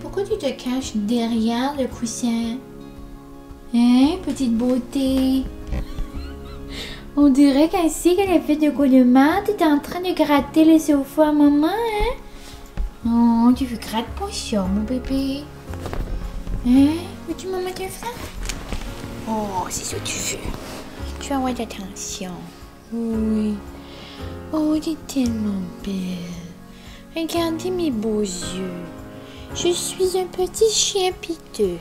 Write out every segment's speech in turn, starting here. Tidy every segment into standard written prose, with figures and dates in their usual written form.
pourquoi tu te caches derrière le coussin? Hein, petite beauté? On dirait qu'ainsi qu'elle a fait de quoi de mal, tu es en train de gratter le sofa, maman, hein? Oh, tu veux gratter pas ça, mon bébé? Hein? Veux-tu maman te faire? Oh, c'est ça que tu veux. Tu vas avoir d'attention. Oui. Oh, tu es tellement belle. Regardez mes beaux yeux. Je suis un petit chien piteux.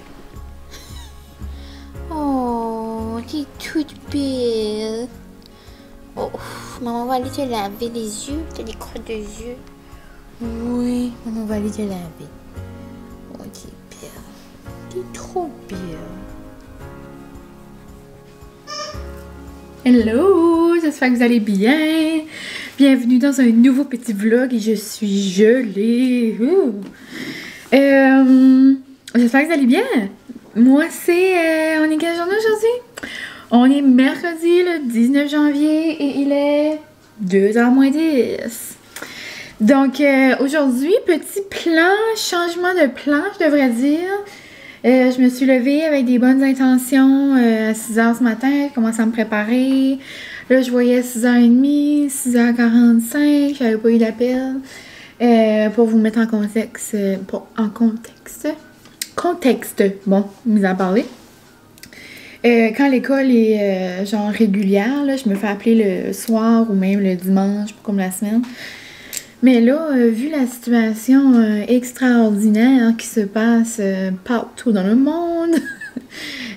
Oh, tu es toute belle. Oh, maman va aller te laver les yeux. T'as des crottes de yeux. Oui, maman va aller te laver. Oh, tu es belle. Tu es trop belle. Hello, j'espère que vous allez bien. Bienvenue dans un nouveau petit vlog et je suis gelée. J'espère que vous allez bien. Moi, on est quelle journée aujourd'hui? On est mercredi le 19 janvier et il est 2h moins 10. Donc, aujourd'hui, petit plan, changement de plan, je devrais dire. Je me suis levée avec des bonnes intentions à 6h ce matin, j'ai commencé à me préparer. Là, je voyais 6h30, 6h45, j'avais pas eu d'appel. Pour vous mettre en contexte, bon, mis à parler. Quand l'école est genre régulière, là, je me fais appeler le soir ou même le dimanche, pas comme la semaine. Mais là, vu la situation extraordinaire qui se passe partout dans le monde,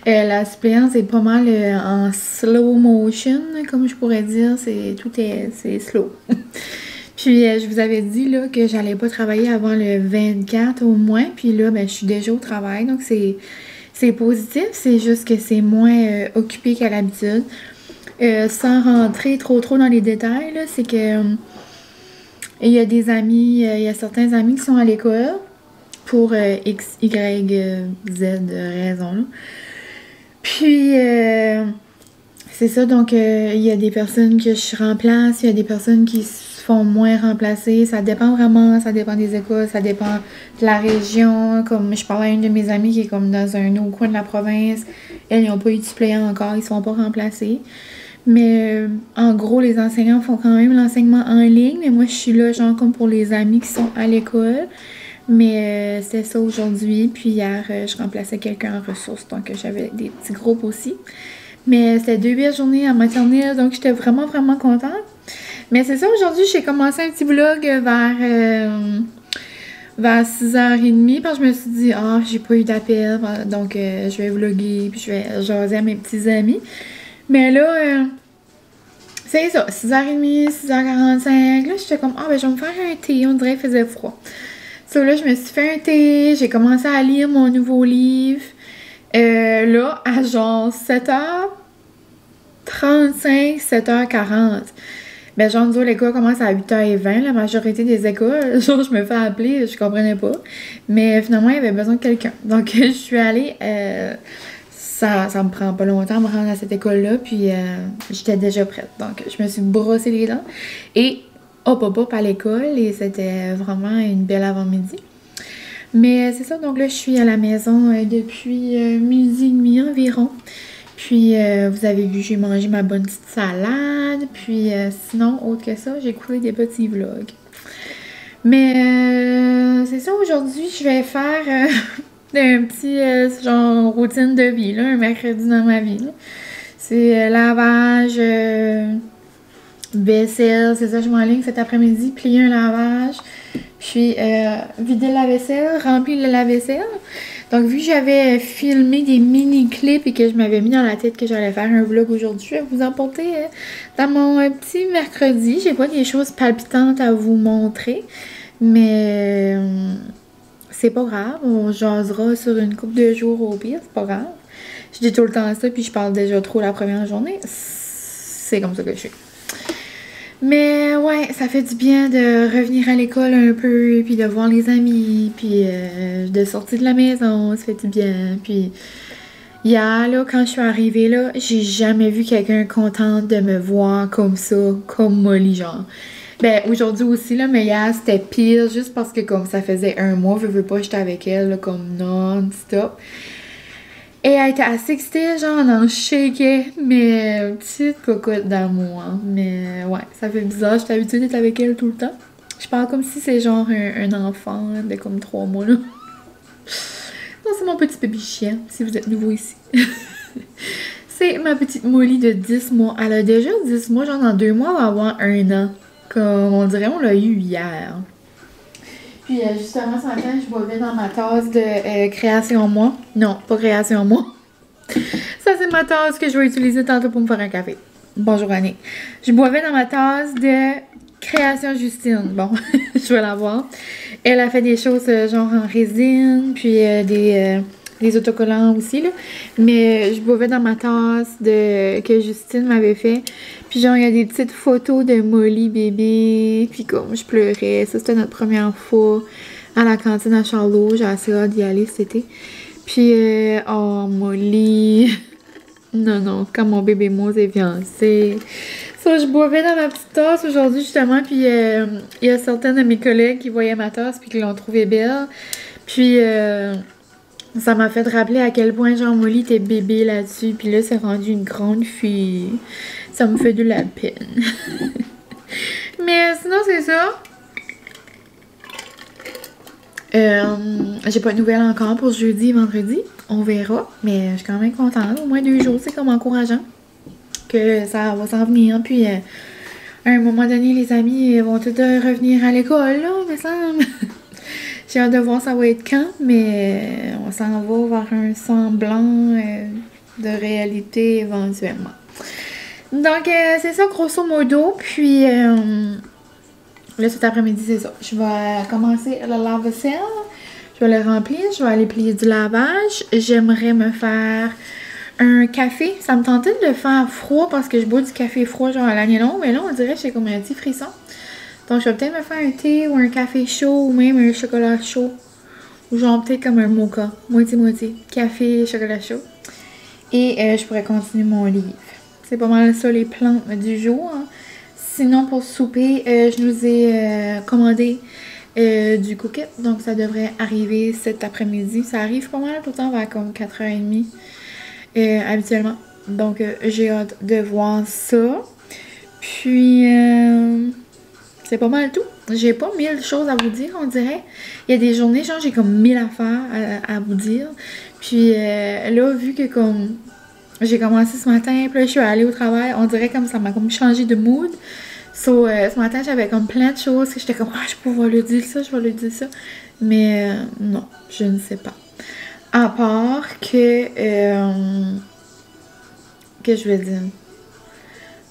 la suppléance est pas mal en slow motion, comme je pourrais dire. C'est slow. Puis, je vous avais dit là, que j'allais pas travailler avant le 24 au moins. Puis là, ben, je suis déjà au travail. Donc, c'est positif. C'est juste que c'est moins occupé qu'à l'habitude. Sans rentrer trop dans les détails, là, c'est que... il y a des amis, il y a certains amis qui sont à l'école pour X, Y, Z raisons. Là. Puis, c'est ça, donc il y a des personnes que je remplace, il y a des personnes qui se font moins remplacer. Ça dépend vraiment, ça dépend des écoles, ça dépend de la région. Comme je parlais à une de mes amies qui est comme dans un autre coin de la province. Elles n'ont pas eu de suppléant encore, ils ne sont pas remplacés. Mais en gros, les enseignants font quand même l'enseignement en ligne. Mais moi, je suis là, genre, comme pour les amis qui sont à l'école. Mais c'était ça aujourd'hui. Puis hier, je remplaçais quelqu'un en ressources. Donc, j'avais des petits groupes aussi. Mais c'était 2 belles journées en maternelle. Donc, j'étais vraiment contente. Mais c'est ça, aujourd'hui, j'ai commencé un petit vlog vers 6h30. Parce que je me suis dit, j'ai pas eu d'appel. Donc, je vais vlogger. Puis, je vais jaser à mes petits amis. Mais là, c'est ça, 6h30, 6h45, là, j'étais comme, ben, je vais me faire un thé, on dirait qu'il faisait froid. So, là, je me suis fait un thé, j'ai commencé à lire mon nouveau livre, là, à genre 7h35, 7h40. Ben, genre, nous, l'école commence à 8h20, la majorité des écoles, genre, je me fais appeler, je comprenais pas. Mais finalement, il y avait besoin de quelqu'un. Donc, je suis allée... Ça me prend pas longtemps de me rendre à cette école-là, puis j'étais déjà prête. Donc, je me suis brossé les dents et hop à l'école, et c'était vraiment une belle avant-midi. Mais c'est ça, donc là, je suis à la maison depuis midi et demi environ. Puis, vous avez vu, j'ai mangé ma bonne petite salade, puis sinon, autre que ça, j'ai écouté des petits vlogs. Mais c'est ça, aujourd'hui, je vais faire... un petit genre routine de vie, là, un mercredi dans ma vie. C'est lavage, vaisselle, c'est ça, je m'enligne cet après-midi, plier un lavage, puis vider la vaisselle, remplir le lave-vaisselle. Donc, vu que j'avais filmé des mini-clips et que je m'avais mis dans la tête que j'allais faire un vlog aujourd'hui, je vais vous emporter dans mon petit mercredi. J'ai pas des choses palpitantes à vous montrer, mais... c'est pas grave, on jasera sur une couple de jours au pire, c'est pas grave. Je dis tout le temps ça, puis je parle déjà trop la première journée. C'est comme ça que je suis. Mais ouais, ça fait du bien de revenir à l'école un peu, puis de voir les amis, puis de sortir de la maison, ça fait du bien. Puis hier, là, quand je suis arrivée là, j'ai jamais vu quelqu'un content de me voir comme ça, comme Molly, genre. Ben, aujourd'hui aussi, là, mais hier, c'était pire, juste parce que comme ça faisait un mois, veux pas, j'étais avec elle, là, comme non-stop. Et elle était assez excitée, genre, on en shakeait, mais petite cocotte d'amour, hein. Mais ouais, ça fait bizarre, j'étais habituée d'être avec elle tout le temps. Je parle comme si c'est genre un enfant de comme 3 mois, là. Non, c'est mon petit bébé chien, si vous êtes nouveau ici. C'est ma petite Molly de 10 mois. Elle a déjà 10 mois, genre dans 2 mois, elle va avoir 1 an. Comme on dirait, on l'a eu hier. Puis justement, ce matin, je boivais dans ma tasse de création moi. Non, pas création moi. Ça, c'est ma tasse que je vais utiliser tantôt pour me faire un café. Bonjour Annie. Je boivais dans ma tasse de création Justine. Bon, je vais la voir. Elle a fait des choses genre en résine, puis des autocollants aussi, là. Mais je boivais dans ma tasse que Justine m'avait fait. Puis genre, il y a des petites photos de Molly bébé. Puis comme je pleurais. Ça, c'était notre première fois à la cantine à Charlot. J'ai assez hâte d'y aller cet été. Puis, oh, Molly. Non, non, quand mon bébé Mose est fiancé. Ça, je boivais dans ma petite tasse aujourd'hui, justement. Puis, il y a certaines de mes collègues qui voyaient ma tasse puis qui l'ont trouvée belle. Puis, ça m'a fait rappeler à quel point Jean Molly était bébé là-dessus. Puis là, c'est rendu une grande fille. Ça me fait de la peine. Mais sinon, c'est ça. J'ai pas de nouvelles encore pour jeudi et vendredi. On verra. Mais je suis quand même contente. Au moins 2 jours, c'est comme encourageant. Que ça va s'en venir. Puis, à un moment donné, les amis vont tous revenir à l'école, là, me semble. J'ai hâte de voir ça va être quand, mais on s'en va vers un semblant de réalité éventuellement. Donc, c'est ça, grosso modo. Puis, là, cet après-midi, c'est ça. Je vais commencer le lave-vaisselle. Je vais le remplir. Je vais aller plier du lavage. J'aimerais me faire un café. Ça me tentait de le faire froid parce que je bois du café froid genre à l'année longue. Mais là, on dirait que j'ai comme un petit frisson. Donc, je vais peut-être me faire un thé ou un café chaud ou même un chocolat chaud. Ou genre peut-être comme un mocha. Moitié-moitié. Café, chocolat chaud. Et je pourrais continuer mon livre. C'est pas mal ça les plans du jour. Hein. Sinon, pour souper, je nous ai commandé du cookie. Donc, ça devrait arriver cet après-midi. Ça arrive pas mal pourtant vers comme 4h30 habituellement. Donc, j'ai hâte de voir ça. Puis, c'est pas mal tout. J'ai pas 1000 choses à vous dire, on dirait. Il y a des journées, genre, j'ai comme 1000 affaires à vous dire. Puis là, vu que comme j'ai commencé ce matin, puis là, je suis allée au travail, on dirait comme ça m'a comme changé de mood. So, ce matin, j'avais comme plein de choses que j'étais comme, ah, je peux pouvoir le dire ça, je vais le dire ça. Mais non, je ne sais pas. À part que je vais dire?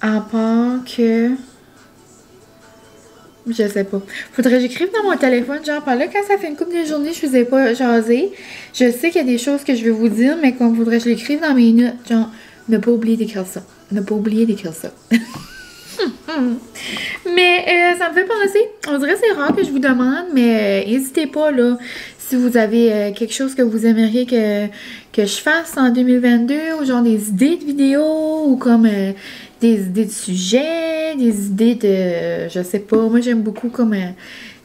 À part que... Je sais pas. Faudrait que j'écrive dans mon téléphone, genre par là, quand ça fait une couple de journées, je faisais pas jaser. Je sais qu'il y a des choses que je vais vous dire, mais comme faudrait que je l'écrive dans mes notes, genre, ne pas oublier d'écrire ça. Ne pas oublier d'écrire ça. Mais ça me fait penser, on dirait que c'est rare que je vous demande, mais n'hésitez pas là, si vous avez quelque chose que vous aimeriez que je fasse en 2022, ou genre des idées de vidéos, ou comme des idées de sujets, des idées de, je sais pas, moi j'aime beaucoup comme, tu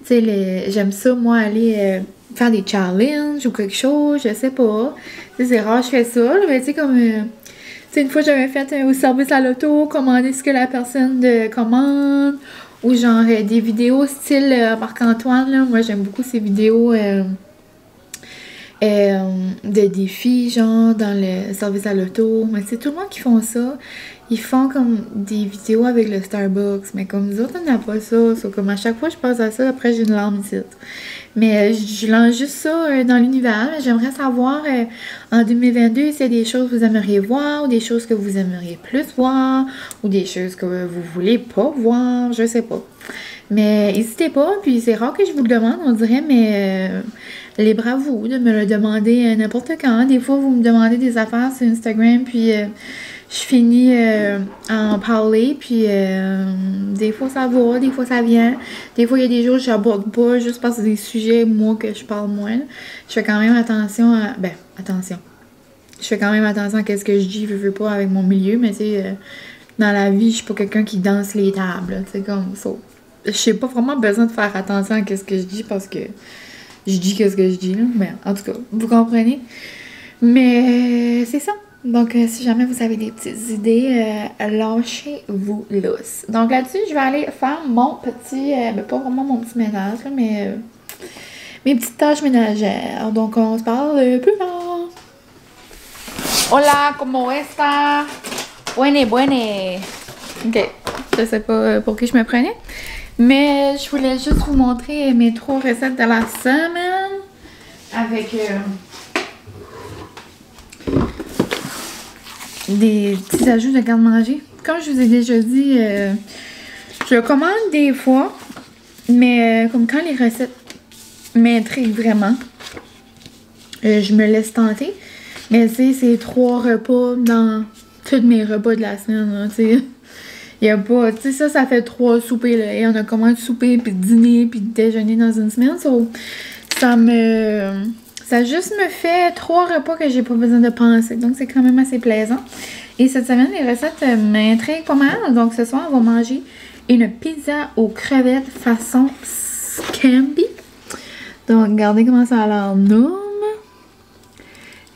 sais, j'aime ça, moi, aller faire des challenges ou quelque chose, je sais pas. Tu sais, c'est rare que je fais ça, là, mais tu sais, comme... Tu sais, une fois, j'avais fait au service à l'auto, commander ce que la personne commande, ou genre des vidéos style Marc-Antoine, là. Moi, j'aime beaucoup ces vidéos de défis, genre, dans le service à l'auto. Mais c'est tout le monde qui font ça. Ils font comme des vidéos avec le Starbucks, mais comme nous autres, on n'a pas ça. So, comme à chaque fois, je pense à ça, après, j'ai une larme ici. Mais je lance juste ça dans l'univers. J'aimerais savoir en 2022 s'il y a des choses que vous aimeriez voir, ou des choses que vous aimeriez plus voir, ou des choses que vous voulez pas voir, je sais pas. Mais n'hésitez pas, puis c'est rare que je vous le demande, on dirait, mais libre à vous de me le demander n'importe quand. Des fois, vous me demandez des affaires sur Instagram, puis je finis à en parler, puis des fois ça va, des fois ça vient. Des fois, il y a des jours que j'aborde pas juste parce que c'est des sujets, moi, que je parle moins. Je fais quand même attention à... Ben, attention. Je fais quand même attention à ce que je dis, je veux pas avec mon milieu, mais tu sais, dans la vie, je suis pas quelqu'un qui danse les tables, c'est comme ça. j'ai pas vraiment besoin de faire attention à ce que je dis parce que je dis ce que je dis, là. Mais en tout cas, vous comprenez. Mais c'est ça. Donc, si jamais vous avez des petites idées, lâchez-vous lousse. Donc là-dessus, je vais aller faire mon petit, pas vraiment mon petit ménage, là, mais mes petites tâches ménagères. Donc, on se parle plus tard. Hola, ¿cómo está? Buene, buene. Ok, je sais pas pour qui je me prenais. Mais je voulais juste vous montrer mes 3 recettes de la semaine. Avec des petits ajouts de garde-manger. Comme je vous ai déjà dit, je le commande des fois. Mais comme quand les recettes m'intriguent vraiment, je me laisse tenter. Mais tu sais, c'est 3 repas dans tous mes repas de la semaine, tu sais. Il y a pas, tu sais, ça fait 3 soupers, là. Et on a commandé souper, puis dîner, puis déjeuner dans une semaine. So, ça juste me fait 3 repas que j'ai pas besoin de penser. Donc, c'est quand même assez plaisant. Et cette semaine, les recettes m'intriguent pas mal. Donc, ce soir, on va manger une pizza aux crevettes façon scampi. Donc, regardez comment ça a l'air nomme.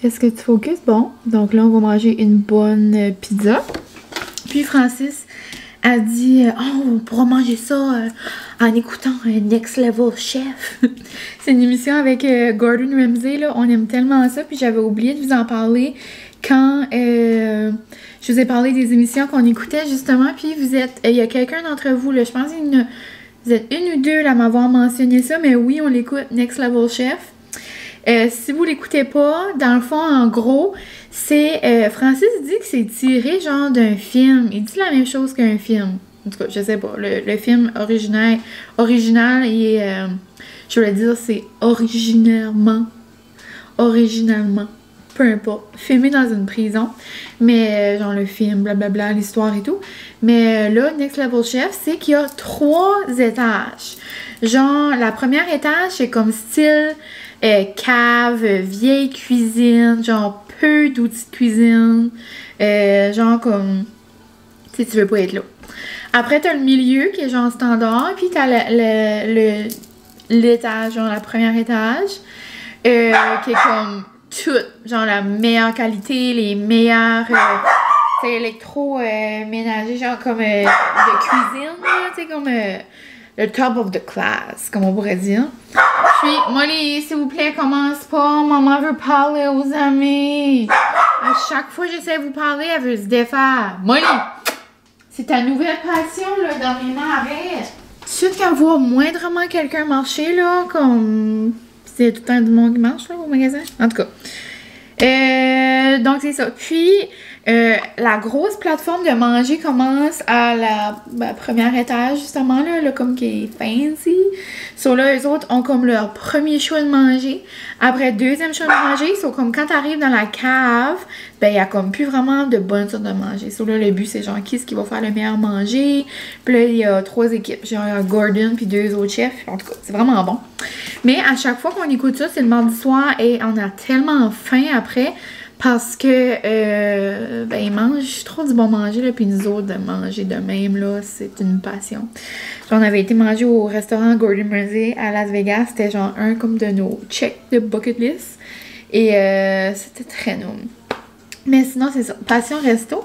Est-ce que tu focuses? Bon, donc là, on va manger une bonne pizza. Puis Francis a dit « Oh, on pourra manger ça en écoutant un Next Level Chef. » C'est une émission avec Gordon Ramsay, là. On aime tellement ça. Puis j'avais oublié de vous en parler quand je vous ai parlé des émissions qu'on écoutait, justement. Puis vous êtes... Il y a quelqu'un d'entre vous, là, je pense que vous êtes 1 ou 2 là, à m'avoir mentionné ça. Mais oui, on l'écoute, Next Level Chef. Si vous l'écoutez pas, dans le fond, en gros, c'est... Francis dit que c'est tiré genre d'un film. Il dit la même chose qu'un film. En tout cas, je sais pas. Le film original et... je voulais dire, c'est originalement, peu importe, filmé dans une prison. Mais genre le film, blablabla, l'histoire et tout. Mais là, Next Level Chef, c'est qu'il y a 3 étages. Genre, la première étage, c'est comme style... cave, vieille cuisine, genre peu d'outils de cuisine, genre comme, tu sais, tu veux pas être là. Après, t'as le milieu qui est genre standard, puis t'as l'étage, genre la première étage, qui est comme tout, genre la meilleure qualité, les meilleurs, tu sais, électroménager, genre comme de cuisine, tu sais, comme... le top of the class, comme on pourrait dire. Puis, Molly, s'il vous plaît, commence pas. Maman veut parler aux amis. À chaque fois que j'essaie de vous parler, elle veut se défaire. Molly, c'est ta nouvelle passion, là, dans mes mains, arrête. Tu sais qu'elle voit moindrement quelqu'un marcher, là, comme... C'est tout le temps du monde qui marche, là, au magasin. En tout cas. Donc, c'est ça. Puis... la grosse plateforme de manger commence à la première étage, justement, là, comme qui est fancy. So là, eux autres ont comme leur premier choix de manger. Après, deuxième choix de manger, so comme quand t'arrives dans la cave, ben, il y a comme plus vraiment de bonnes sortes de manger. So là, le but, c'est genre, qui est-ce qui va faire le meilleur manger? Puis là, il y a 3 équipes. Genre, il y a Gordon, puis 2 autres chefs. En tout cas, c'est vraiment bon. Mais à chaque fois qu'on écoute ça, c'est le mardi soir et on a tellement faim après. Parce que, ben, ils mangent trop du bon manger, là, puis nous autres, de manger de même, là, c'est une passion. J'en avais été manger au restaurant Gordon Ramsay à Las Vegas, c'était genre un comme de nos checks de bucket list, et c'était très noum. Mais sinon, c'est ça, passion resto.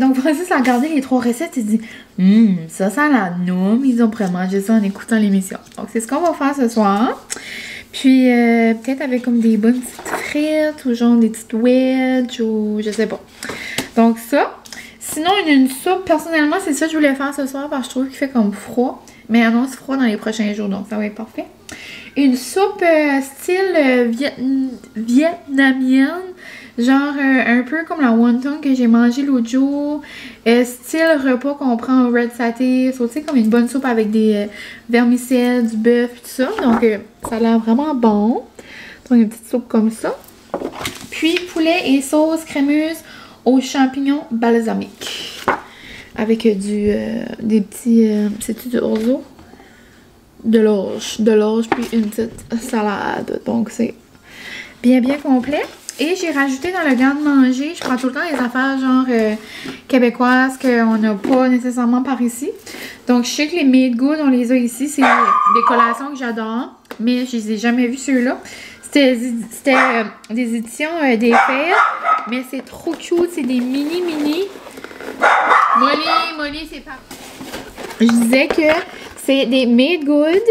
Donc, Francis a regardé les 3 recettes, il dit « ça a la noum, ils ont pourrait manger ça en écoutant l'émission. » Donc, c'est ce qu'on va faire ce soir. Puis, peut-être avec comme des bonnes petites frites ou genre des petites wedges ou je sais pas. Donc, ça. Sinon, une soupe, personnellement, c'est ça que je voulais faire ce soir parce que je trouve qu'il fait comme froid. Mais il annonce froid dans les prochains jours, donc ça va être parfait. Une soupe style vietnamienne. Genre un peu comme la wonton que j'ai mangé l'autre jour. Style repas qu'on prend au Red Satay. Tu sais, comme une bonne soupe avec des vermicelles, du bœuf, tout ça. Donc, ça a l'air vraiment bon. Donc, une petite soupe comme ça. Puis, poulet et sauce crémeuse aux champignons balsamiques. Avec des petits... c'est-tu du orzo? De l'orge, puis une petite salade. Donc, c'est bien complet. Et j'ai rajouté dans le garde-manger, je prends tout le temps les affaires genre québécoises qu'on n'a pas nécessairement par ici. Donc je sais que les Made Good, on les a ici. C'est des collations que j'adore, mais je les ai jamais vues ceux-là. C'était des éditions des fêtes, mais c'est trop cute. C'est des mini. Molly, c'est pas... Je disais que c'est des Made Good,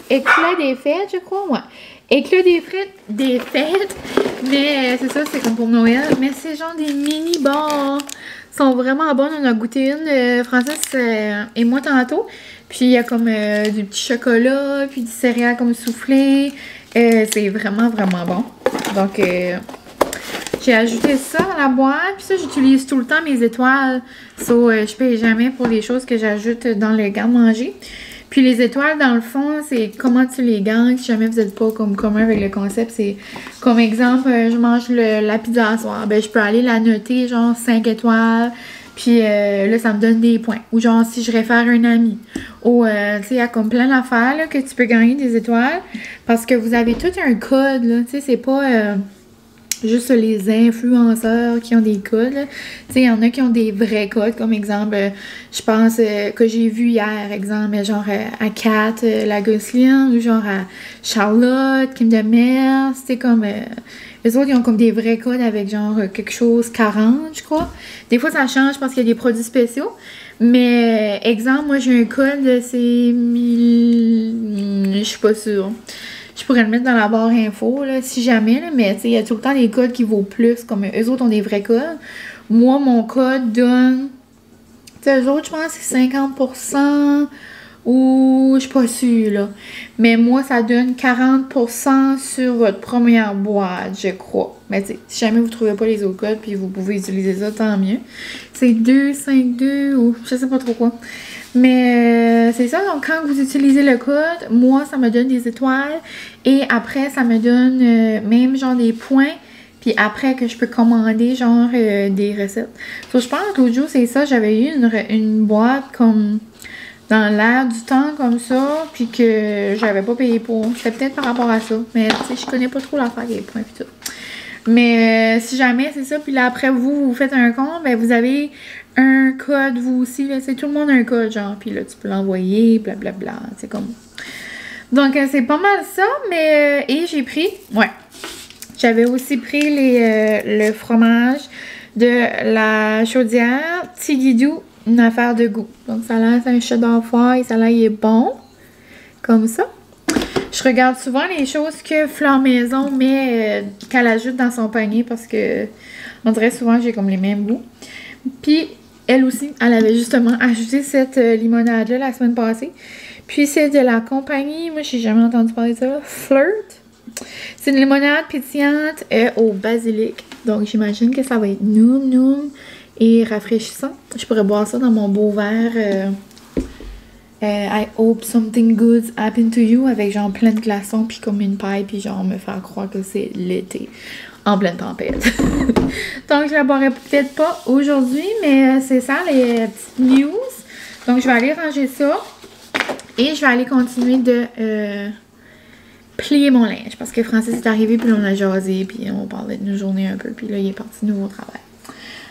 éclat des fêtes, je crois, ouais. Éclat des fêtes, mais c'est ça, c'est comme pour Noël. Mais c'est genre des mini bars. Ils sont vraiment bonnes. On a goûté une, Francis et moi tantôt. Puis il y a comme du petit chocolat, puis du céréales comme soufflé. C'est vraiment bon. Donc j'ai ajouté ça dans la boîte. Puis ça, j'utilise tout le temps mes étoiles. Je paye jamais pour les choses que j'ajoute dans le garde-manger. Puis les étoiles, dans le fond, c'est comment tu les gagnes. Si jamais vous n'êtes pas comme commun avec le concept, c'est comme exemple, je mange la pizza à soir. Ben, je peux aller la noter, genre 5 étoiles. Puis là, ça me donne des points. Ou genre, si je réfère un ami. Ou, tu sais, il y a comme plein d'affaires là, que tu peux gagner des étoiles. Parce que vous avez tout un code, là. Tu sais, c'est pas... juste les influenceurs qui ont des codes. Tu sais, il y en a qui ont des vrais codes. Comme exemple, je pense que j'ai vu hier, exemple, genre à Kat, la Gosselin, ou genre à Charlotte, Kim Demers. Tu sais, comme... les autres, ils ont comme des vrais codes avec genre quelque chose 40, je crois. Des fois, ça change parce qu'il y a des produits spéciaux. Mais, exemple, moi, j'ai un code, c'est 1000... Je suis pas sûre. Je pourrais le mettre dans la barre info, là, si jamais, là, mais tu sais, il y a tout le temps des codes qui vaut plus, comme eux autres ont des vrais codes. Moi, mon code donne, tu sais, eux autres, je pense que c'est 50%, ou je suis pas sûre, là. Mais moi, ça donne 40% sur votre première boîte, je crois. Mais tu sais, si jamais vous trouvez pas les autres codes, puis vous pouvez utiliser ça, tant mieux. C'est 252 ou je sais pas trop quoi. Mais c'est ça, donc quand vous utilisez le code, moi, ça me donne des étoiles. Et après, ça me donne même genre des points. Puis après que je peux commander genre des recettes. Je pense que l'autre jour, c'est ça, j'avais eu une boîte comme dans l'air du temps comme ça. Puis que j'avais pas payé pour. C'était peut-être par rapport à ça. Mais tu sais, je connais pas trop l'affaire des points et tout. Mais si jamais c'est ça, puis là après vous faites un compte, ben vous avez un code vous aussi, là, c'est tout le monde a un code genre, puis là tu peux l'envoyer, blablabla, c'est comme... Donc c'est pas mal ça, mais... et j'ai pris, j'avais aussi pris le fromage de la chaudière Tigidou, une affaire de goût. Donc ça a l'air, c'est un cheddar fort et ça a l'air, il est bon, comme ça. Je regarde souvent les choses que Fleur Maison met, qu'elle ajoute dans son panier parce que on dirait souvent j'ai comme les mêmes goûts. Puis elle aussi, elle avait justement ajouté cette limonade-là la semaine passée. Puis c'est de la compagnie, moi j'ai jamais entendu parler de ça, Flirt. C'est une limonade pétillante au basilic. Donc j'imagine que ça va être noum et rafraîchissant. Je pourrais boire ça dans mon beau verre. I hope something good happened to you avec genre plein de glaçons puis comme une paille puis genre me faire croire que c'est l'été en pleine tempête. Donc je la boirai peut-être pas aujourd'hui, mais c'est ça les petites news. Donc je vais aller ranger ça et je vais aller continuer de plier mon linge parce que Francis est arrivé puis on a jasé puis on parlait de nos journées un peu puis là il est parti nouveau au travail.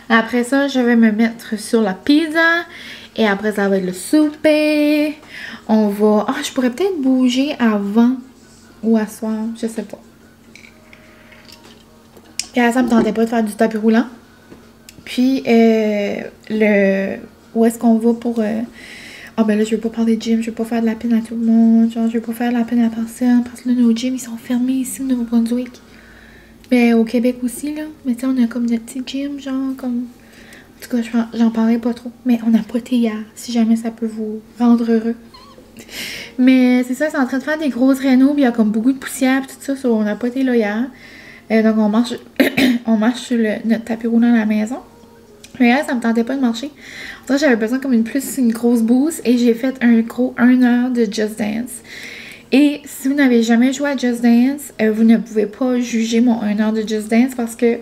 Après ça, je vais me mettre sur la pizza. Et après, ça va être le souper. On va... Ah, je pourrais peut-être bouger avant ou à soir. Je sais pas. Puis ça me tentait pas de faire du tapis roulant. Puis, où est-ce qu'on va pour... Ah, ben là, je veux pas parler de gym. Je veux pas faire de la peine à tout le monde. Genre, je veux pas faire de la peine à personne. Parce que là, nos gyms, ils sont fermés ici au Nouveau-Brunswick. Mais au Québec aussi, là. Mais tu sais, on a comme des petits gyms, genre, comme... En tout cas, j'en parlais pas trop. Mais on a poté hier, si jamais ça peut vous rendre heureux. Mais c'est ça, c'est en train de faire des grosses rénaux. Puis il y a comme beaucoup de poussière, tout ça. On a poté là hier. Donc on marche, on marche sur notre tapis roulant à la maison. Mais hier, ça me tentait pas de marcher. En fait, j'avais besoin comme une grosse boost. Et j'ai fait un gros 1 heure de Just Dance. Et si vous n'avez jamais joué à Just Dance, vous ne pouvez pas juger mon 1 heure de Just Dance parce que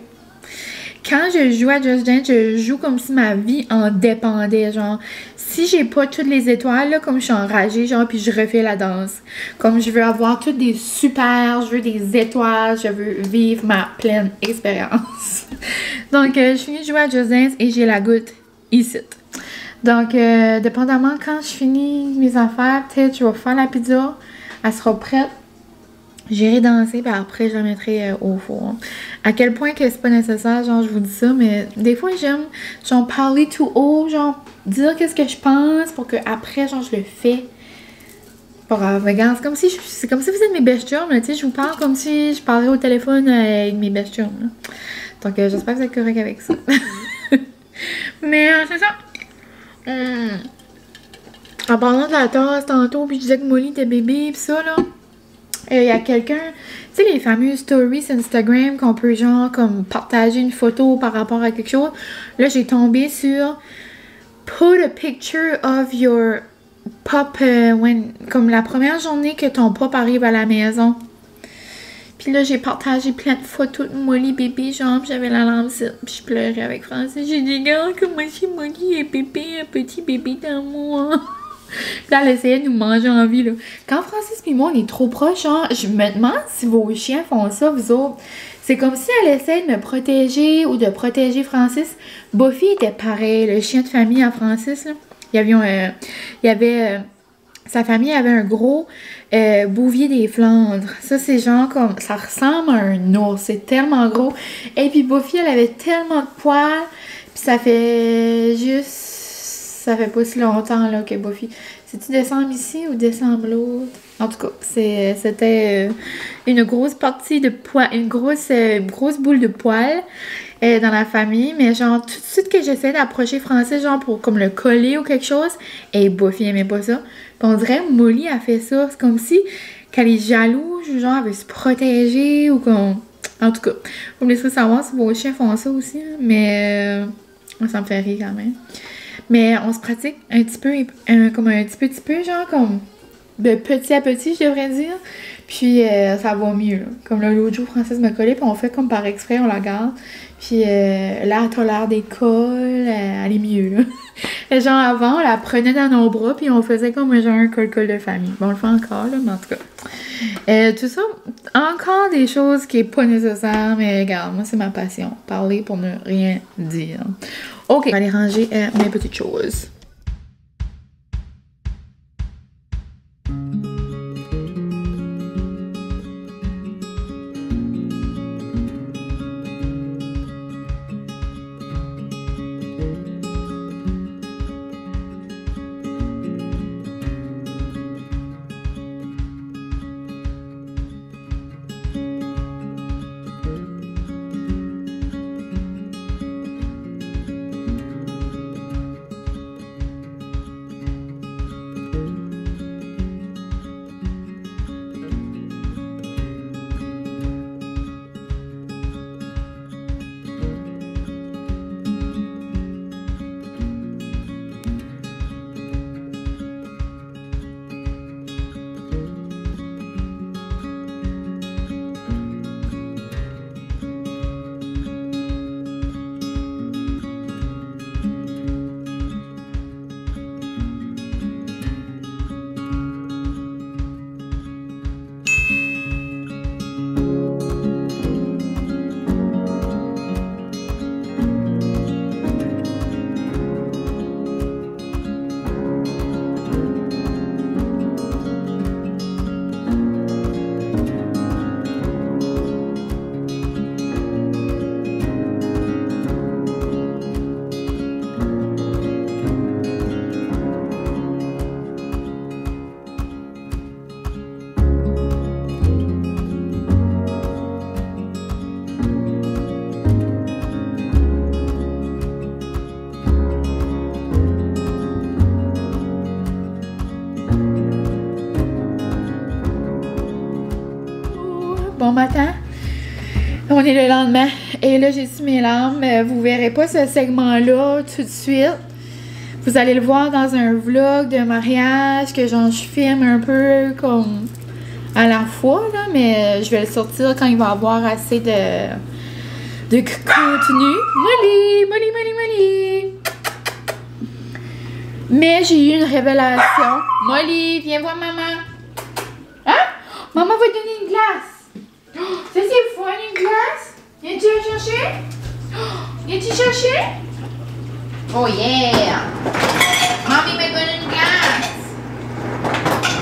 quand je joue à Just Dance, je joue comme si ma vie en dépendait. Genre, si j'ai pas toutes les étoiles, là, comme je suis enragée, genre, puis je refais la danse. Comme je veux avoir toutes des super, je veux des étoiles, je veux vivre ma pleine expérience. Donc, je finis de jouer à Just Dance et j'ai la goutte ici. Donc, dépendamment quand je finis mes affaires, peut-être je vais faire la pizza, elle sera prête. J'irai danser, puis après, je la mettrai au four. À quel point que c'est pas nécessaire, genre, je vous dis ça, mais des fois, j'aime, genre, parler tout haut, genre, dire qu'est-ce que je pense pour que après genre, je le fais. Regarde, c'est comme si vous êtes mes best chums, tu sais, je vous parle comme si je parlais au téléphone avec mes best chums, là. Donc, j'espère que vous êtes correct avec ça. Mais, c'est ça. En parlant de la tasse tantôt, puis je disais que Molly était bébé, pis ça, là. Il y a quelqu'un, tu sais, les fameuses stories Instagram qu'on peut, genre, comme partager une photo par rapport à quelque chose. Là, j'ai tombé sur put a picture of your pup comme la première journée que ton pup arrive à la maison. Puis là, j'ai partagé plein de photos de Molly bébé, genre, j'avais la lampe, puis je pleurais avec Francis. J'ai dit, regarde comment si Molly est bébé, un petit bébé dans moi. Puis là, elle essayait de nous manger en vie, là. Quand Francis et moi, on est trop proches, genre, je me demande si vos chiens font ça, vous autres. C'est comme si elle essayait de me protéger ou de protéger Francis. Buffy était pareil, le chien de famille à Francis, là. Sa famille avait un gros bouvier des Flandres. Ça, c'est genre comme, ça ressemble à un ours, c'est tellement gros. Et puis Buffy, elle avait tellement de poils, puis ça fait pas si longtemps, là, que Buffy... C'est-tu décembre ici ou décembre l'autre? En tout cas, c'était une grosse partie de poils, une grosse boule de poils dans la famille. Mais genre, tout de suite que j'essaie d'approcher Francis, genre pour comme le coller ou quelque chose, et Buffy aimait pas ça. Puis on dirait Molly a fait ça. C'est comme si, qu'elle est jalouse, genre, elle veut se protéger ou qu'on... En tout cas, vous me laisserez savoir si vos chiens font ça aussi, hein, mais moi, ça me fait rire quand même. Mais on se pratique un petit peu, comme un petit peu, genre, comme de petit à petit, je devrais dire. Puis ça va mieux, là. Comme là, l'autre jour, Francis me collait, puis on fait comme par exprès, on la garde. Puis là, elle a l'air d'école, elle est mieux, là. Et genre, avant, on la prenait dans nos bras, puis on faisait comme genre un col-col de famille. Bon, on le fait encore, là, mais en tout cas. Tout ça, encore des choses qui est pas nécessaire, mais regarde, moi, c'est ma passion. Parler pour ne rien dire. Ok, on va aller ranger mes petites choses. Bon matin, on est le lendemain et là j'ai su mes larmes. Vous verrez pas ce segment-là tout de suite. Vous allez le voir dans un vlog de mariage que genre je filme un peu comme à la fois là, mais je vais le sortir quand il va y avoir assez de contenu. Molly. Mais j'ai eu une révélation. Molly, viens voir maman. Hein? Maman va te donner une glace. Oh, ça c'est fun, une glace? Viens-tu la chercher? Oh, viens-tu chercher? Oh yeah! Mamie me donne une glace.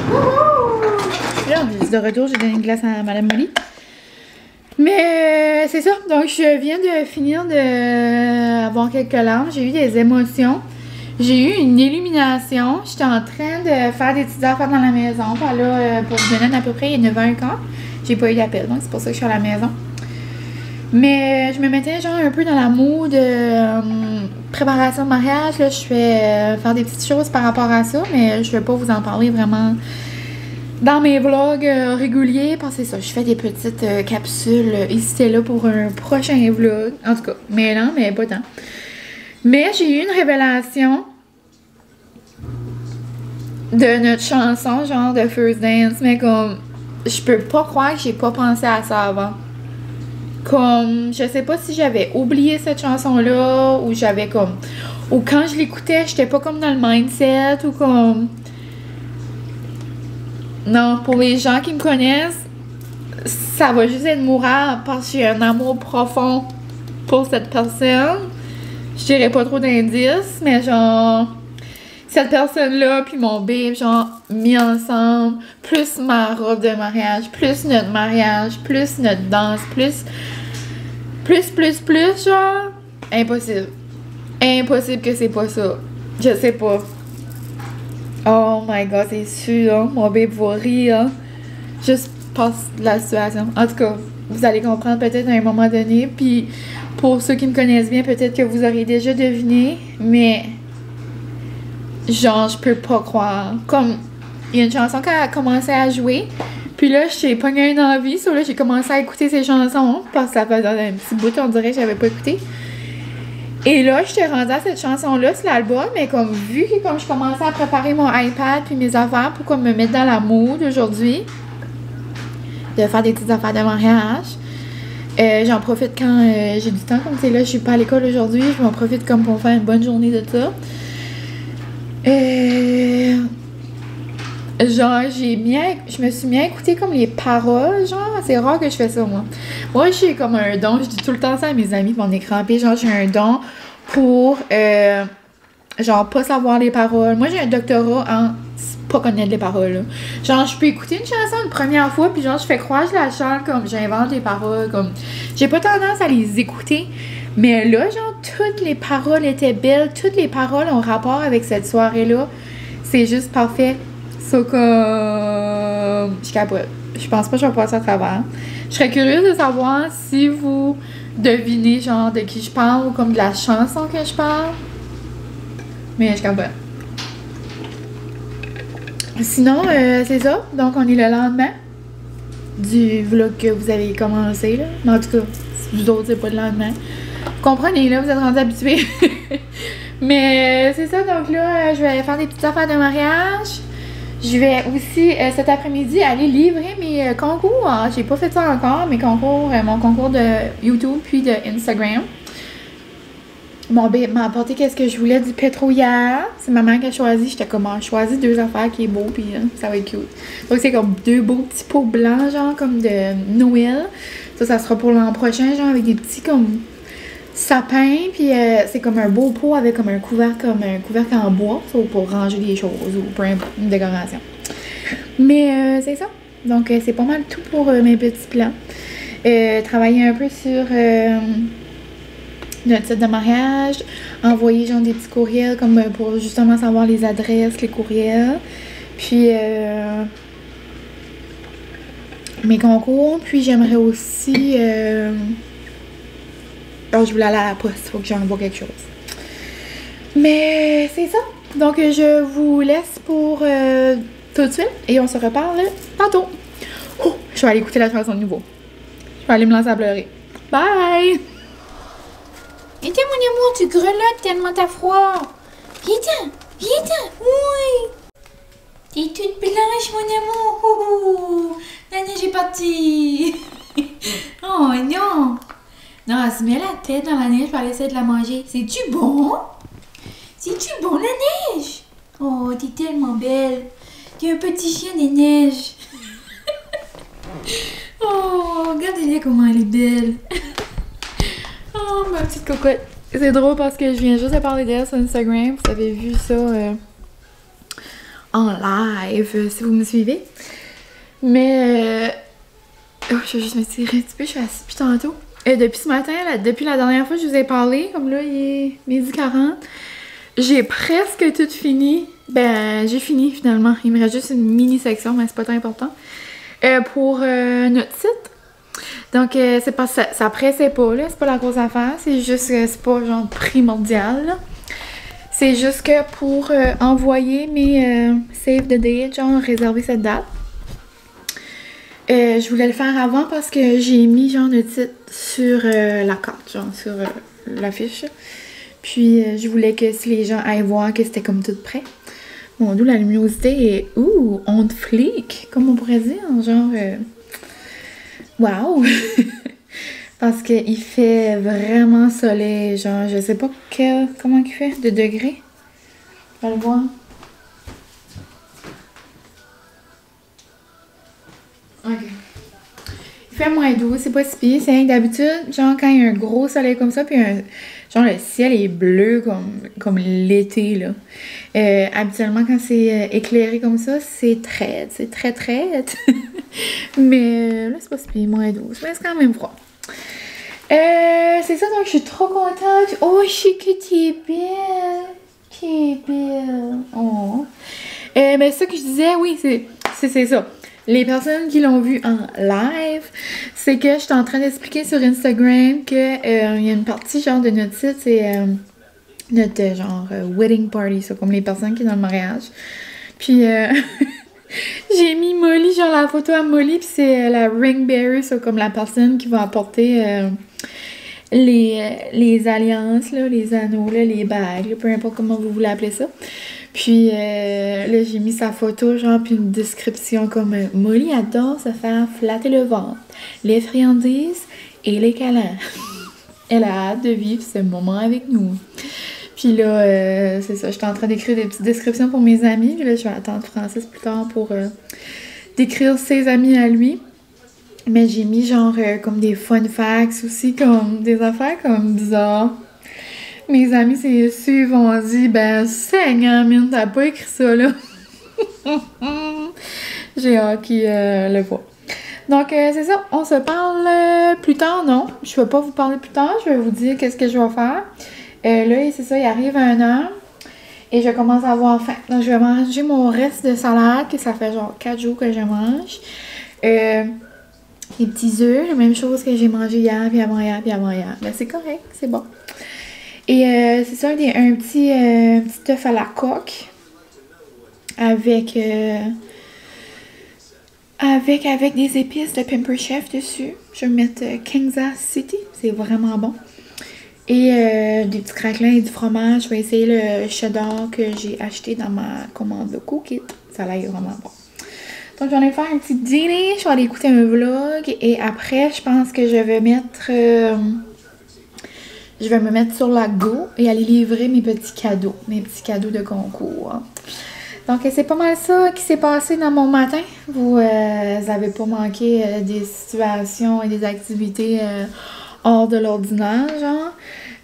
Wouhou! Là, on est de retour, j'ai donné une glace à Madame Molly. Mais c'est ça, donc je viens de finir d'avoir quelques larmes, j'ai eu des émotions. J'ai eu une illumination. J'étais en train de faire des petites affaires dans la maison. Enfin, là, pour vous donner à peu près, il est 9h15. J'ai pas eu d'appel, donc c'est pour ça que je suis à la maison. Mais je me mettais genre un peu dans la mood de préparation de mariage. Là, je vais faire des petites choses par rapport à ça, mais je vais pas vous en parler vraiment dans mes vlogs réguliers. Parce que c'est ça, je fais des petites capsules ici et là pour un prochain vlog. En tout cas, mais non, mais pas tant. Mais j'ai eu une révélation de notre chanson, genre de First Dance, mais comme, je peux pas croire que j'ai pas pensé à ça avant. Comme, je sais pas si j'avais oublié cette chanson-là, ou j'avais comme, ou quand je l'écoutais, j'étais pas comme dans le mindset, ou comme... Non, pour les gens qui me connaissent, ça va juste être mourant parce que j'ai un amour profond pour cette personne. Je dirais pas trop d'indices, mais genre, cette personne-là, puis mon babe, genre, mis ensemble, plus ma robe de mariage, plus notre mariage, plus notre danse, plus, genre, impossible. Impossible que c'est pas ça. Je sais pas. Oh my god, c'est sûr, hein? Mon babe va rire, hein? Juste passe la situation. En tout cas, vous allez comprendre peut-être à un moment donné, puis... Pour ceux qui me connaissent bien, peut-être que vous auriez déjà deviné, mais genre, je peux pas croire. Comme, il y a une chanson qui a commencé à jouer, puis là, j'ai pogné une envie, so là, j'ai commencé à écouter ces chansons, parce que ça faisait un petit bout, on dirait que j'avais pas écouté. Et là, j'étais rendue à cette chanson-là sur l'album, mais comme vu que comme je commençais à préparer mon iPad puis mes affaires pour comme me mettre dans la mood aujourd'hui, de faire des petites affaires de mariage, j'en profite quand j'ai du temps, comme c'est là, je suis pas à l'école aujourd'hui, je m'en profite comme pour faire une bonne journée de ça. Genre, je me suis mis à écouter comme les paroles, genre, c'est rare que je fais ça, moi. Moi, j'ai comme un don, je dis tout le temps ça à mes amis, on est crampés, genre, j'ai un don pour, genre, pas savoir les paroles. Moi, j'ai un doctorat en pas connaître les paroles, là. Genre, je peux écouter une chanson une première fois, puis genre, je fais croire que je la chante, comme, j'invente les paroles, comme, j'ai pas tendance à les écouter, mais là, genre, toutes les paroles étaient belles, toutes les paroles ont rapport avec cette soirée-là, c'est juste parfait, so comme, je capote, je pense pas que je vais passer à travers. Je serais curieuse de savoir si vous devinez, genre, de qui je parle, ou comme de la chanson que je parle, mais je capote. Sinon, c'est ça. Donc, on est le lendemain du vlog que vous avez commencé, là. Mais en tout cas, vous autres, c'est pas le lendemain. Vous comprenez, là, vous êtes rendus habitués. Mais c'est ça. Donc là, je vais faire des petites affaires de mariage. Je vais aussi, cet après-midi, aller livrer mes concours. J'ai pas fait ça encore, mes concours, mon concours de YouTube puis de Instagram. Mon babe m'a apporté qu'est-ce que je voulais du pétro hier. C'est ma mère qui a choisi. J'étais comme, je choisis 2 affaires qui est beau, puis ça va être cute. Donc c'est comme 2 beaux petits pots blancs, genre comme de Noël. Ça sera pour l'an prochain, genre avec des petits comme sapins. Puis c'est comme un beau pot avec comme un couvercle en bois, pour ranger des choses ou pour une décoration. Mais c'est ça. Donc c'est pas mal tout pour mes petits plans. Travailler un peu sur... notre site de mariage, envoyer genre des petits courriels comme pour justement savoir les adresses, les courriels, puis mes concours, puis j'aimerais aussi alors je voulais aller à la poste, faut que j'envoie quelque chose. Mais c'est ça, donc je vous laisse pour tout de suite et on se reparle tantôt. Oh, je vais aller écouter la chanson de nouveau. Je vais aller me lancer à pleurer. Bye! Viens, mon amour, tu grelottes tellement t'as froid. Viens, oui. T'es toute blanche, mon amour. Oh, la neige est partie. Oh non. Non, elle se met la tête dans la neige pour aller essayer de la manger. C'est-tu bon? C'est-tu bon, la neige? Oh, t'es tellement belle. T'es un petit chien des neiges. Oh, regardez-la comment elle est belle. Oh, ma petite cocotte. C'est drôle parce que je viens juste de parler d'elle sur Instagram. Vous avez vu ça en live, si vous me suivez. Mais, oh, je vais juste me tirer un petit peu, je suis assise depuis tantôt. Depuis ce matin, depuis la dernière fois que je vous ai parlé, comme là, il est 12h40, j'ai presque tout fini. Ben, j'ai fini finalement. Il me reste juste une mini section, mais c'est pas tant important. Pour notre site. Donc, c'est pas ça pressait pas, là. C'est pas la grosse affaire. C'est juste que c'est pas genre primordial, là. C'est juste que pour envoyer mes save the date, genre réserver cette date. Je voulais le faire avant parce que j'ai mis genre le titre sur la carte, genre sur l'affiche. Puis je voulais que si les gens aillent voir que c'était comme tout prêt. Bon, d'où la luminosité est on fleek, comme on pourrait dire, genre wow! Parce qu'il fait vraiment soleil, genre je sais pas comment il fait de degrés. On va le voir. Ok. Il fait -12, c'est pas si pire. C'est d'habitude, genre quand il y a un gros soleil comme ça, puis genre le ciel est bleu comme l'été, là. Habituellement, quand c'est éclairé comme ça, c'est très traite. Mais là, c'est pas si pire, -12. Mais c'est quand même froid. C'est ça, donc je suis trop contente. Oh, je sais que t'es belle. T'es belle. Oh. Mais ça que je disais, oui, c'est ça. Les personnes qui l'ont vu en live, c'est que je suis en train d'expliquer sur Instagram que il y a une partie genre de notre site, c'est notre genre wedding party, ça, comme les personnes qui sont dans le mariage. Puis j'ai mis Molly, genre la photo à Molly, puis c'est la ring bearer, ça, comme la personne qui va apporter les alliances, là, les anneaux, là, les bagues, là, peu importe comment vous voulez appeler ça. Puis là, j'ai mis sa photo, genre, puis une description comme Molly adore se faire flatter le ventre, les friandises et les câlins. Elle a hâte de vivre ce moment avec nous. Puis là, c'est ça, j'étais en train d'écrire des petites descriptions pour mes amis. Puis là, je vais attendre Francis plus tard pour décrire ses amis à lui. Mais j'ai mis genre comme des fun facts aussi, comme des affaires comme bizarres. Mes amis, c'est sûr, ils vont dire, ben, Seigneur, mine, t'as pas écrit ça, là. J'ai hâte qu'ils le voient. Donc, c'est ça, on se parle plus tard, non? Je vais pas vous parler plus tard, je vais vous dire qu'est-ce que je vais faire. Là, c'est ça, il arrive 1h et je commence à avoir faim. Donc, je vais manger mon reste de salade, que ça fait genre 4 jours que je mange. Les petits œufs, la même chose que j'ai mangé hier, puis avant-hier, puis avant-hier. Ben, c'est correct, c'est bon. Et c'est ça, un petit œuf à la coque avec des épices de Pamper Chef dessus. Je vais mettre Kansas City, c'est vraiment bon. Et des petits craquelins et du fromage. Je vais essayer le cheddar que j'ai acheté dans ma commande de cookie. Ça a l'air vraiment bon. Donc j'en ai fait un petit dîner, je vais aller écouter un vlog et après je pense que je vais mettre... je vais me mettre sur la go et aller livrer mes petits cadeaux de concours. Donc c'est pas mal ça qui s'est passé dans mon matin. Vous avez pas manqué des situations et des activités hors de l'ordinaire, genre.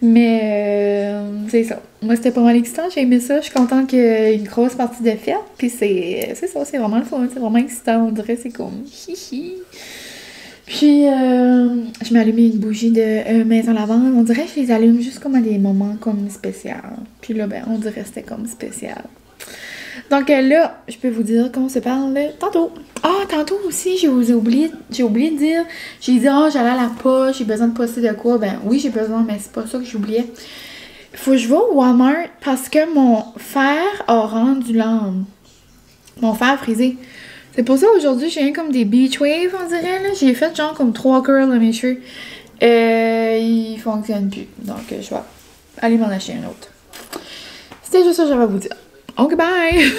Mais c'est ça. Moi, c'était pas mal excitant. J'ai aimé ça. Je suis contente qu'il y ait une grosse partie de fête. Puis c'est ça, c'est vraiment le fun. C'est vraiment excitant. On dirait c'est comme hihi. Puis, je m'ai allumé une bougie de maison lavande. On dirait que je les allume juste comme à des moments comme spéciaux. Puis là, ben, on dirait que c'était comme spécial. Donc là, je peux vous dire qu'on se parle tantôt. Ah, tantôt aussi, j'ai oublié de dire. J'ai dit, j'allais à la poste, j'ai besoin de poster de quoi. Ben oui, j'ai besoin, mais c'est pas ça que j'oubliais. Faut que je vais au Walmart parce que mon fer a rendu l'âme. Mon fer frisé. C'est pour ça aujourd'hui, j'ai rien comme des beach waves, on dirait. Là. J'ai fait genre comme 3 curls à mes cheveux. Ils fonctionnent plus. Donc, je vais aller m'en acheter un autre. C'était juste ça que j'avais à vous dire. Ok, bye!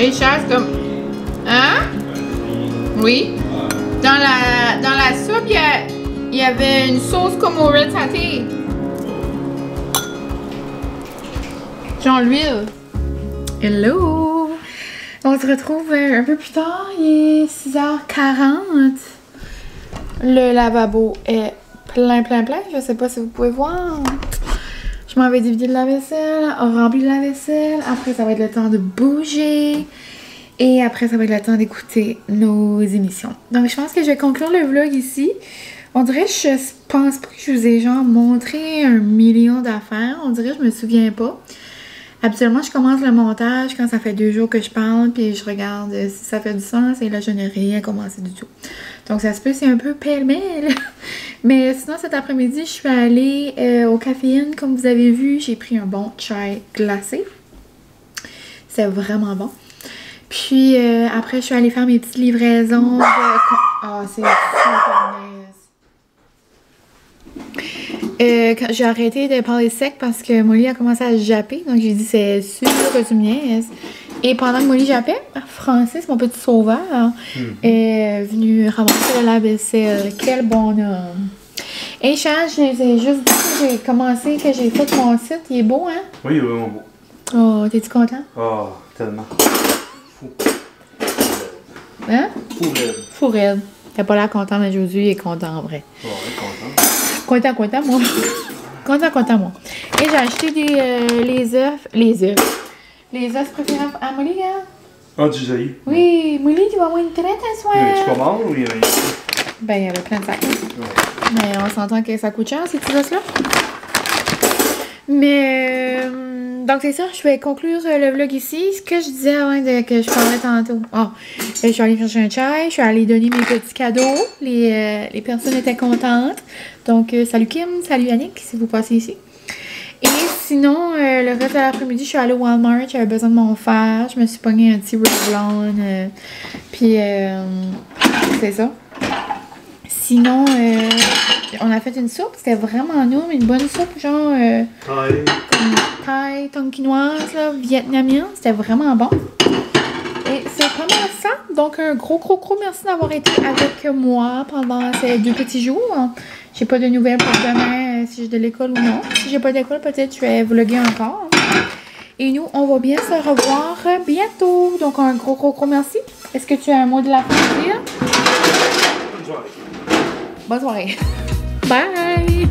Et chasse comme... Hein? Oui. Dans la soupe, il y avait une sauce comme au red saté. Genre l'huile. Hello! On se retrouve un peu plus tard. Il est 6h40. Le lavabo est plein. Je sais pas si vous pouvez voir. Je m'avais divisé de la vaisselle, rempli de la vaisselle. Après, ça va être le temps de bouger. Et après, ça va être le temps d'écouter nos émissions. Donc, je pense que je vais conclure le vlog ici. On dirait que je pense pas que je vous ai genre montré 1 million d'affaires. On dirait que je me souviens pas. Habituellement, je commence le montage quand ça fait 2 jours que je parle, puis je regarde si ça fait du sens, et là, je n'ai rien commencé du tout. Donc, ça se peut, c'est un peu pêle-mêle. Mais sinon, cet après-midi, je suis allée au caféine. Comme vous avez vu, j'ai pris un bon chai glacé. C'est vraiment bon. Puis, après, je suis allée faire mes petites livraisons de... Ah, c'est super nice. Quand j'ai arrêté de parler sec parce que Molly a commencé à japper. Donc, j'ai dit, c'est sûr que tu me niaises. Et pendant que Molly jappait, Francis, mon petit sauveur, est venu ramasser le lave-vaisselle. Quel bonhomme. Et Charles, je les ai juste dit que j'ai commencé, que j'ai fait mon site. Il est beau, hein? Oui, il est vraiment beau. Oh, t'es-tu content? Oh, tellement. Fou. Hein? Fou raide. Fou raide. T'as pas l'air content, mais Josué est content en vrai. Oh, il est content. Content, moi. Content, moi. Et j'ai acheté les œufs. Les œufs préférés à Molly, hein? Ah, du jaillit. Oui, Molly, tu vas avoir une traite à soir. Il y avait-tu pas mort ou il y avait... Ben, il y avait plein de sacs. Ouais. Mais on s'entend que ça coûte cher, ces petits œufs-là. Mais, donc c'est ça, je vais conclure le vlog ici. Ce que je disais avant que je parlais tantôt. Oh, je suis allée chercher un chai, je suis allée donner mes petits cadeaux. Les personnes étaient contentes. Donc, salut Kim, salut Yannick, si vous passez ici. Et sinon, le reste de l'après-midi, je suis allée au Walmart, j'avais besoin de mon fer. Je me suis pogné un petit Revlon. Puis, c'est ça. Sinon, on a fait une soupe, c'était vraiment nous, une bonne soupe, genre thaï, tonkinoise, là, vietnamienne, c'était vraiment bon. Et c'est pas mal ça, donc un gros merci d'avoir été avec moi pendant ces 2 petits jours. J'ai pas de nouvelles pour demain, si j'ai de l'école ou non. Si j'ai pas d'école, peut-être je vais vlogger encore. Et nous, on va bien se revoir bientôt. Donc un gros merci. Est-ce que tu as un mot de la fin à dire? Bonne soirée. Bonne soirée. Bye!